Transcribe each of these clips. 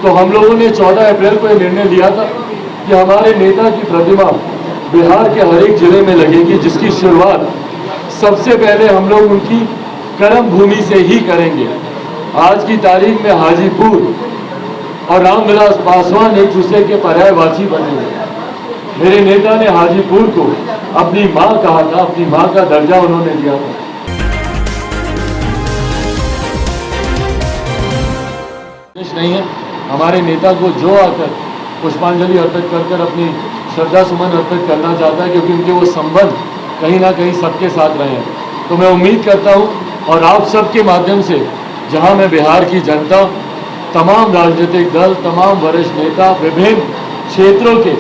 तो हम लोगों ने 14 अप्रैल को यह निर्णय लिया था कि हमारे नेता की प्रतिमा बिहार के हर एक जिले में लगेगी, जिसकी शुरुआत सबसे पहले हम लोग उनकी कर्म भूमि से ही करेंगे। आज की तारीख में हाजीपुर और रामविलास पासवान एक दूसरे के पर्यायवाची बने हुए। मेरे नेता ने हाजीपुर को अपनी मां कहा था, अपनी मां का दर्जा उन्होंने दिया था। नहीं है हमारे नेता को जो आकर पुष्पांजलि अर्पित कर अपनी श्रद्धा सुमन अर्पित करना चाहता है, क्योंकि उनके वो संबंध कहीं ना कहीं सबके साथ रहे हैं। तो मैं उम्मीद करता हूं और आप सबके माध्यम से, जहां मैं बिहार की जनता, तमाम राजनीतिक दल, तमाम वरिष्ठ नेता, विभिन्न क्षेत्रों के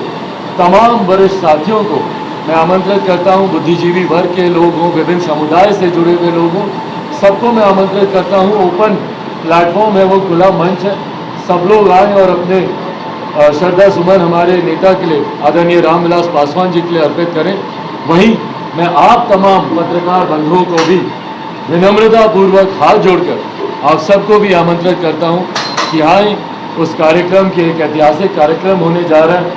तमाम वरिष्ठ साथियों को मैं आमंत्रित करता हूं, बुद्धिजीवी वर्ग के लोग हों, विभिन्न समुदाय से जुड़े हुए लोग हों, सबको मैं आमंत्रित करता हूं। ओपन प्लेटफॉर्म है, वो खुला मंच है, सब लोग आएँ और अपने श्रद्धा सुमन हमारे नेता के लिए, आदरणीय रामविलास पासवान जी के लिए अर्पित करें। वहीं मैं आप तमाम पत्रकार बंधुओं को भी विनम्रता पूर्वक हाथ जोड़कर आप सबको भी आमंत्रित करता हूं कि आए उस कार्यक्रम के, एक ऐतिहासिक कार्यक्रम होने जा रहा है,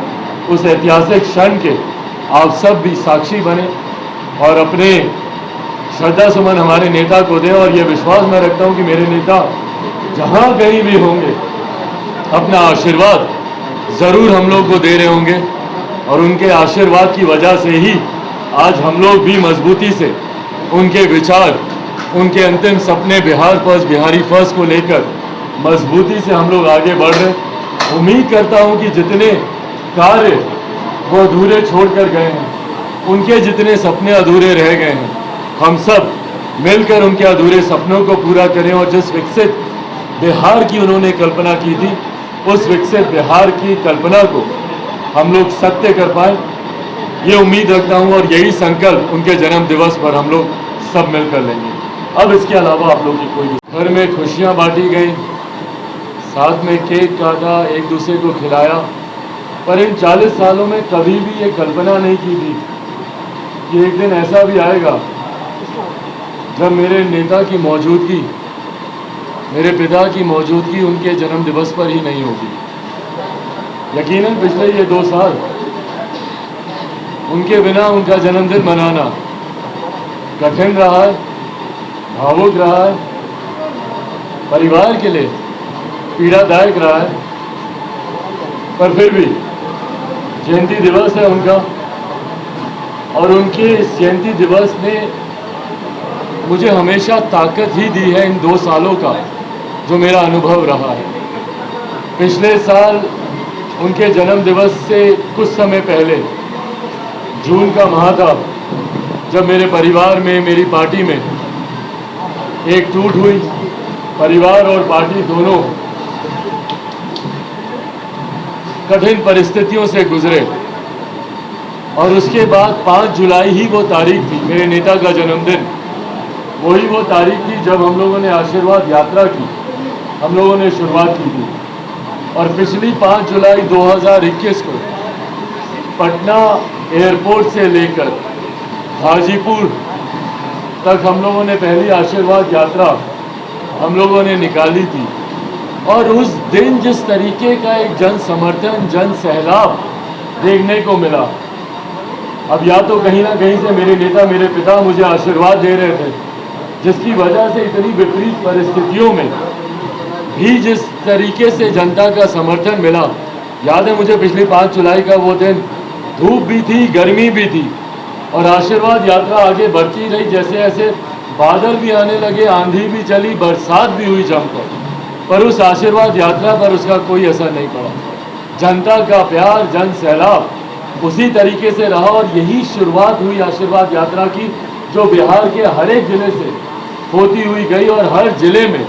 उस ऐतिहासिक क्षण के आप सब भी साक्षी बने और अपने श्रद्धा सुमन हमारे नेता को दें। और ये विश्वास मैं रखता हूं कि मेरे नेता जहां कहीं भी होंगे अपना आशीर्वाद ज़रूर हम लोग को दे रहे होंगे, और उनके आशीर्वाद की वजह से ही आज हम लोग भी मजबूती से उनके विचार, उनके अंतिम सपने बिहार फर्स्ट, बिहारी फर्स्ट को लेकर मजबूती से हम लोग आगे बढ़ रहे हैं। उम्मीद करता हूं कि जितने कार्य वो अधूरे छोड़कर गए हैं, उनके जितने सपने अधूरे रह गए हैं, हम सब मिलकर उनके अधूरे सपनों को पूरा करें और जिस विकसित बिहार की उन्होंने कल्पना की थी, उस विकसित बिहार की कल्पना को हम लोग सत्य कर पाए, ये उम्मीद रखता हूं। और यही संकल्प उनके जन्म दिवस पर हम लोग सब मिलकर लेंगे। अब इसके अलावा आप लोग की कोई घर में खुशियां बांटी गई, साथ में केक काटा, एक दूसरे को खिलाया, पर इन 40 सालों में कभी भी ये कल्पना नहीं की थी कि एक दिन ऐसा भी आएगा जब मेरे नेता की मौजूदगी, मेरे पिता की मौजूदगी उनके जन्म दिवस पर ही नहीं होगी। यकीनन पिछले ये 2 साल उनके बिना उनका जन्मदिन मनाना कठिन रहा है, भावुक रहा है, परिवार के लिए पीड़ादायक रहा है, पर फिर भी जयंती दिवस है उनका, और उनके इस जयंती दिवस ने मुझे हमेशा ताकत ही दी है इन 2 सालों का जो मेरा अनुभव रहा है। पिछले साल उनके जन्म दिवस से कुछ समय पहले जून का माह था, जब मेरे परिवार में, मेरी पार्टी में एक टूट हुई। परिवार और पार्टी दोनों कठिन परिस्थितियों से गुजरे, और उसके बाद 5 जुलाई ही वो तारीख थी, मेरे नेता का जन्मदिन, वही वो तारीख थी जब हम लोगों ने आशीर्वाद यात्रा की, हम लोगों ने शुरुआत की थी। और पिछली 5 जुलाई 2021 को पटना एयरपोर्ट से लेकर हाजीपुर तक हम लोगों ने पहली आशीर्वाद यात्रा हम लोगों ने निकाली थी। और उस दिन जिस तरीके का एक जन समर्थन, जन सैलाब देखने को मिला, अब या तो कहीं ना कहीं से मेरे नेता, मेरे पिता मुझे आशीर्वाद दे रहे थे, जिसकी वजह से इतनी विपरीत परिस्थितियों में भी जिस तरीके से जनता का समर्थन मिला। याद है मुझे पिछली 5 जुलाई का वो दिन, धूप भी थी, गर्मी भी थी, और आशीर्वाद यात्रा आगे बढ़ती रही। जैसे जैसे बादल भी आने लगे, आंधी भी चली, बरसात भी हुई जमकर, पर उस आशीर्वाद यात्रा पर उसका कोई असर नहीं पड़ा। जनता का प्यार, जन सैलाब उसी तरीके से रहा, और यही शुरुआत हुई आशीर्वाद यात्रा की, जो बिहार के हर एक जिले से होती हुई गई, और हर जिले में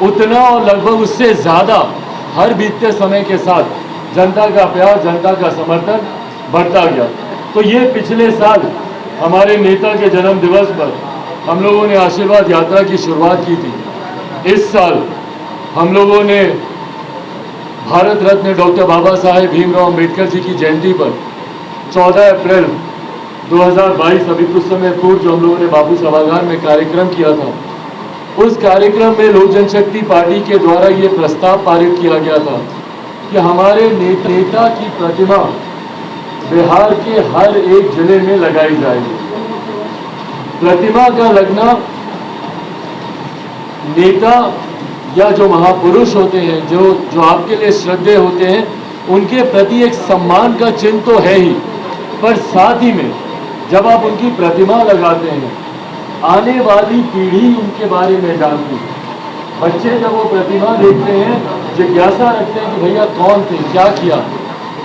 उतना और लगभग उससे ज़्यादा हर बीतते समय के साथ जनता का प्यार, जनता का समर्थन बढ़ता गया। तो ये पिछले साल हमारे नेता के जन्म दिवस पर हम लोगों ने आशीर्वाद यात्रा की शुरुआत की थी। इस साल हम लोगों ने भारत रत्न डॉक्टर बाबा साहेब भीमराव अम्बेडकर जी की जयंती पर 14 अप्रैल 2022, अभी कुछ समय पूर्व जो हम लोगों ने बापू सभागार में कार्यक्रम किया था, उस कार्यक्रम में लोक जनशक्ति पार्टी के द्वारा ये प्रस्ताव पारित किया गया था कि हमारे नेता की प्रतिमा बिहार के हर एक जिले में लगाई जाएगी। प्रतिमा का लगना नेता या जो महापुरुष होते हैं, जो आपके लिए श्रद्धेय होते हैं, उनके प्रति एक सम्मान का चिन्ह तो है ही, पर साथ ही में जब आप उनकी प्रतिमा लगाते हैं, आने वाली पीढ़ी उनके बारे में जानती है। बच्चे जब वो प्रतिमा देखते हैं, जिज्ञासा रखते हैं कि भैया कौन थे, क्या किया।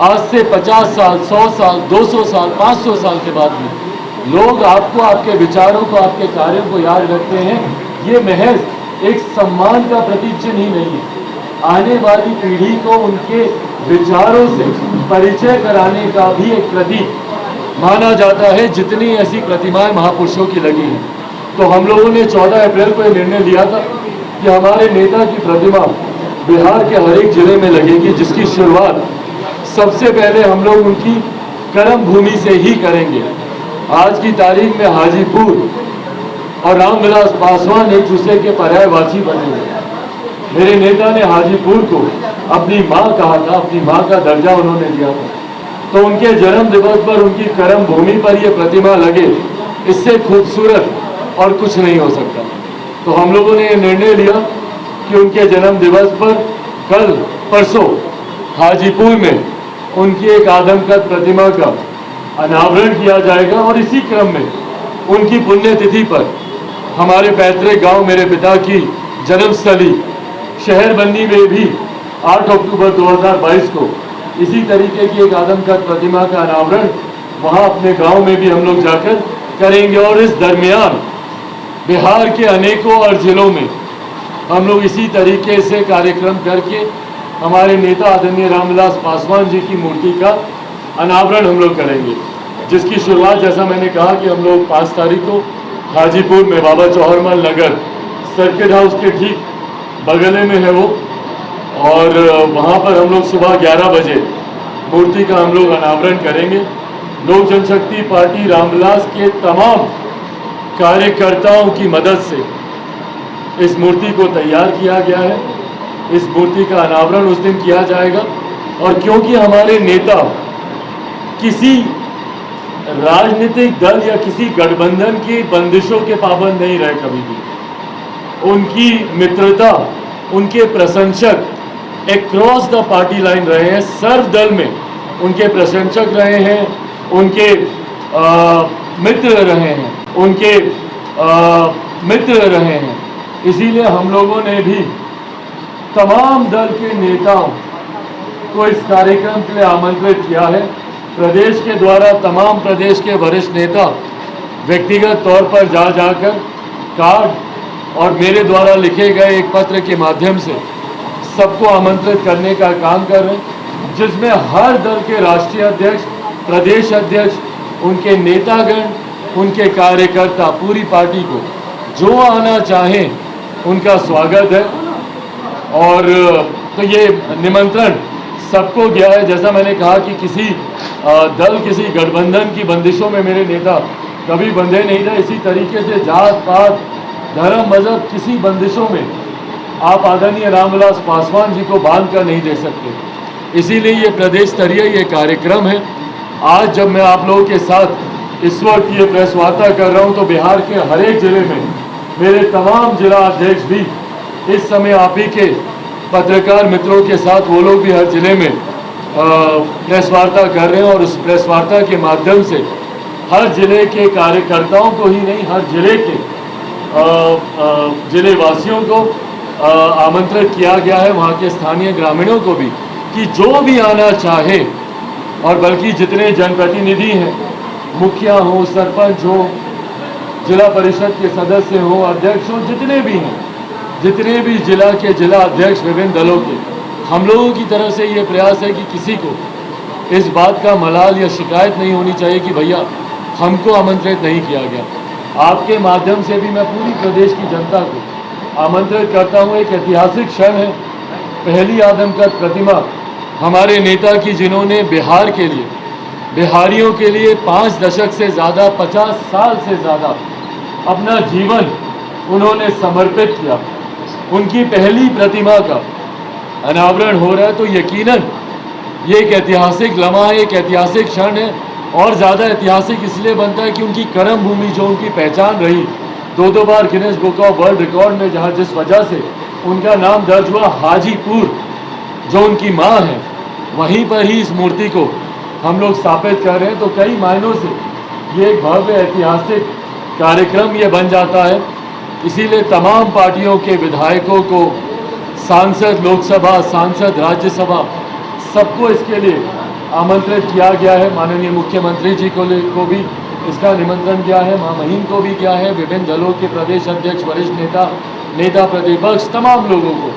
आज से 50 साल, 100 साल, 200 साल, 500 साल के बाद में लोग आपको, आपके विचारों को, आपके कार्यों को याद रखते हैं। ये महज एक सम्मान का प्रतीक चिन्ह ही नहीं है, आने वाली पीढ़ी को उनके विचारों से परिचय कराने का भी एक प्रतीक माना जाता है। जितनी ऐसी प्रतिमाएं महापुरुषों की लगी हैं, तो हम लोगों ने 14 अप्रैल को यह निर्णय लिया था कि हमारे नेता की प्रतिमा बिहार के हर एक जिले में लगेगी, जिसकी शुरुआत सबसे पहले हम लोग उनकी कर्म भूमि से ही करेंगे। आज की तारीख में हाजीपुर और रामविलास पासवान एक दूसरे के पर्यायवाची बने हुए। मेरे नेता ने हाजीपुर को अपनी माँ कहा था, अपनी माँ का दर्जा उन्होंने दिया था, तो उनके जन्म दिवस पर उनकी कर्म भूमि पर यह प्रतिमा लगे, इससे खूबसूरत और कुछ नहीं हो सकता। तो हम लोगों ने ये निर्णय लिया कि उनके जन्म दिवस पर कल परसों हाजीपुर में उनकी एक आदमकद प्रतिमा का अनावरण किया जाएगा, और इसी क्रम में उनकी पुण्यतिथि पर हमारे पैतृक गांव मेरे पिता की जन्मस्थली शहरबंदी में भी 8 अक्टूबर 2022 को इसी तरीके की एक आदमकद प्रतिमा का अनावरण वहां अपने गांव में भी हम लोग जाकर करेंगे। और इस दरमियान बिहार के अनेकों और जिलों में हम लोग इसी तरीके से कार्यक्रम करके हमारे नेता आदरणीय रामविलास पासवान जी की मूर्ति का अनावरण हम लोग करेंगे, जिसकी शुरुआत, जैसा मैंने कहा, कि हम लोग 5 तारीख को हाजीपुर में बाबा चौहरमल नगर सर्किट हाउस के ठीक बगल में है वो, और वहाँ पर हम लोग सुबह 11 बजे मूर्ति का हम लोग अनावरण करेंगे। लोक जनशक्ति पार्टी रामविलास के तमाम कार्यकर्ताओं की मदद से इस मूर्ति को तैयार किया गया है। इस मूर्ति का अनावरण उस दिन किया जाएगा, और क्योंकि हमारे नेता किसी राजनीतिक दल या किसी गठबंधन की बंदिशों के पाबंद नहीं रहे कभी भी, उनकी मित्रता, उनके प्रशंसक अक्रॉस द पार्टी लाइन रहे हैं, सर्वदल में उनके प्रशंसक रहे हैं, उनके मित्र रहे हैं, उनके मित्र रहे हैं। इसीलिए हम लोगों ने भी तमाम दल के नेताओं को इस कार्यक्रम के लिए आमंत्रित किया है। प्रदेश के द्वारा तमाम प्रदेश के वरिष्ठ नेता व्यक्तिगत तौर पर जाकर कार्ड और मेरे द्वारा लिखे गए एक पत्र के माध्यम से सबको आमंत्रित करने का काम कर रहे हैं, जिसमें हर दल के राष्ट्रीय अध्यक्ष, प्रदेश अध्यक्ष, उनके नेतागण, उनके कार्यकर्ता, पूरी पार्टी को जो आना चाहें उनका स्वागत है। और तो ये निमंत्रण सबको गया है। जैसा मैंने कहा कि किसी दल, किसी गठबंधन की बंदिशों में मेरे नेता कभी बंधे नहीं थे। इसी तरीके से जात पात, धर्म, मजहब, किसी बंदिशों में आप आदरणीय रामविलास पासवान जी को बांध कर नहीं दे सकते। इसीलिए ये प्रदेश स्तरीय ये कार्यक्रम है। आज जब मैं आप लोगों के साथ इस वक्त ये प्रेस वार्ता कर रहा हूँ, तो बिहार के हर एक जिले में मेरे तमाम जिला अध्यक्ष भी इस समय आप ही के पत्रकार मित्रों के साथ, वो लोग भी हर जिले में प्रेस वार्ता कर रहे हैं, और उस प्रेस वार्ता के माध्यम से हर जिले के कार्यकर्ताओं को ही नहीं, हर जिले के जिले वासियों को आमंत्रित किया गया है, वहाँ के स्थानीय ग्रामीणों को भी, कि जो भी आना चाहे, और बल्कि जितने जनप्रतिनिधि हैं, मुखिया हो, सरपंच हो, जिला परिषद के सदस्य हो, अध्यक्ष हो, जितने भी हैं, जितने भी जिला के जिला अध्यक्ष विभिन्न दलों के, हम लोगों की तरफ से ये प्रयास है कि किसी को इस बात का मलाल या शिकायत नहीं होनी चाहिए कि भैया हमको आमंत्रित नहीं किया गया। आपके माध्यम से भी मैं पूरी प्रदेश की जनता को आमंत्रित करता हूँ। एक ऐतिहासिक क्षण है, पहली आदमकद प्रतिमा हमारे नेता की, जिन्होंने बिहार के लिए, बिहारियों के लिए 5 दशक से ज़्यादा, 50 साल से ज़्यादा अपना जीवन उन्होंने समर्पित किया। उनकी पहली प्रतिमा का अनावरण हो रहा है, तो यकीनन ये एक ऐतिहासिक लम्हा है, एक ऐतिहासिक क्षण है। और ज़्यादा ऐतिहासिक इसलिए बनता है कि उनकी कर्म भूमि जो उनकी पहचान रही, दो बार Guinness book of world record में, जहाँ जिस वजह से उनका नाम दर्ज हुआ, हाजीपुर, जो उनकी माँ है, वहीं पर ही इस मूर्ति को हम लोग स्थापित कर रहे हैं। तो कई मायनों से ये एक भव्य ऐतिहासिक कार्यक्रम ये बन जाता है। इसीलिए तमाम पार्टियों के विधायकों को, सांसद लोकसभा, सांसद राज्यसभा, सबको इसके लिए आमंत्रित किया गया है। माननीय मुख्यमंत्री जी को भी इसका निमंत्रण किया है, महामहिम को भी किया है, विभिन्न दलों के प्रदेश अध्यक्ष, वरिष्ठ नेता, नेता प्रतिपक्ष, तमाम लोगों को